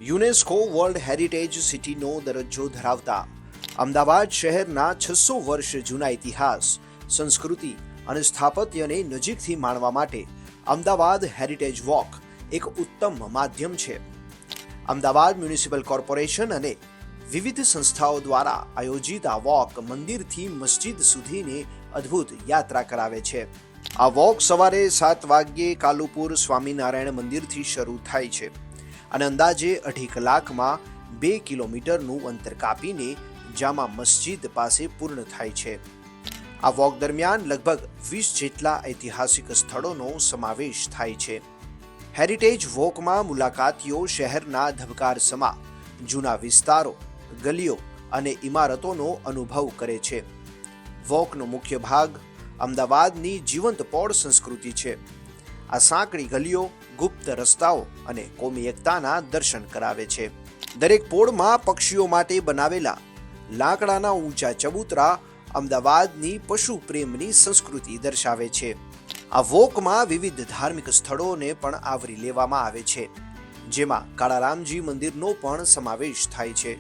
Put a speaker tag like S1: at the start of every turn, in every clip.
S1: UNESCO world heritage સિટીનો દરજ્જો ધરાવતા અમદાવાદ શહેરના 600 વર્ષ જૂના ઇતિહાસ, સંસ્કૃતિ અને સ્થાપત્યને નજીકથી માણવા માટે અમદાવાદ હેરિટેજ વોક એક ઉત્તમ માધ્યમ છે. અમદાવાદ મ્યુનિસિપલ કોર્પોરેશન અને વિવિધ સંસ્થાઓ દ્વારા આયોજિત આ વોક મંદિરથી મસ્જિદ સુધીની અદ્ભુત યાત્રા કરાવે છે. આ વોક સવારે 7 વાગ્યે કાલુપુર સ્વામિનારાયણ મંદિરથી શરૂ થાય છે અને અંદાજે 2.5 કલાકમાં 2 કિલોમીટરનું અંતર કાપીને જામા મસ્જિદ પાસે પૂર્ણ થાય છે. આ વોક દરમિયાન લગભગ 20 જેટલા ઐતિહાસિક સ્થળોનો સમાવેશ થાય છે. હેરિટેજ વોકમાં મુલાકાતીઓ શહેરના ધબકાર સમા જૂના વિસ્તારો, ગલીઓ અને ઇમારતોનો અનુભવ કરે છે. વોકનો મુખ્ય ભાગ અમદાવાદની જીવંત પૌળ સંસ્કૃતિ છે. આ સાંકડી ગલીઓ, ગુપ્ત રસ્તાઓ અને કોમી એકતાના દર્શન કરાવે છે. દરેક પોળમાં પક્ષીઓ માટે બનાવેલા લાકડાના ઊંચા ચબૂતરા અમદાવાદની પશુ પ્રેમની સંસ્કૃતિ દર્શાવે છે. આ વોકમાં વિવિધ ધાર્મિક સ્થળોને પણ આવરી લેવામાં આવે છે, જેમાં કાળારામજી મંદિરનો પણ સમાવેશ થાય છે,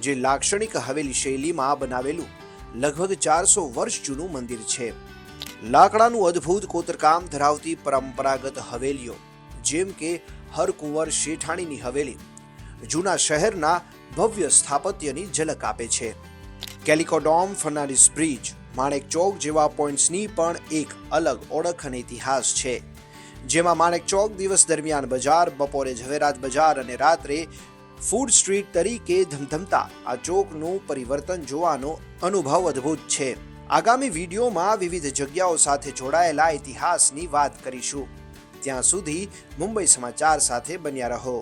S1: જે લાક્ષણિક હવેલી શૈલીમાં બનાવેલું લગભગ 400 વર્ષ જૂનું મંદિર છે. લાકડાનું અદ્ભુત કોતરકામ ધરાવતી પરંપરાગત હવેલીઓ જેમ કે હરકુંવર શેઠાણીની હવેલી જૂના શહેરના ભવ્ય સ્થાપત્યની ઝલક આપે છે. કેલિકોડોમ, ફર્નાન્ડીસ બ્રિજ, માણેક ચોક જેવા પોઈન્ટ્સની પણ એક અલગ ઓળખ અને ઇતિહાસ છે, જેમાં માણેક ચોક દિવસ દરમિયાન બજાર, બપોરે ઝવેરાત બજાર અને રાત્રે ફૂડ સ્ટ્રીટ તરીકે ધમધમતા આ ચોકનું પરિવર્તન જોવાનો અનુભવ અદ્ભુત છે. આગામી વિડીયોમાં વિવિધ જગ્યાઓ સાથે જોડાયેલા ઇતિહાસની વાત કરીશું. ત્યાં સુધી મુંબઈ સમાચાર સાથે બન્યા રહો.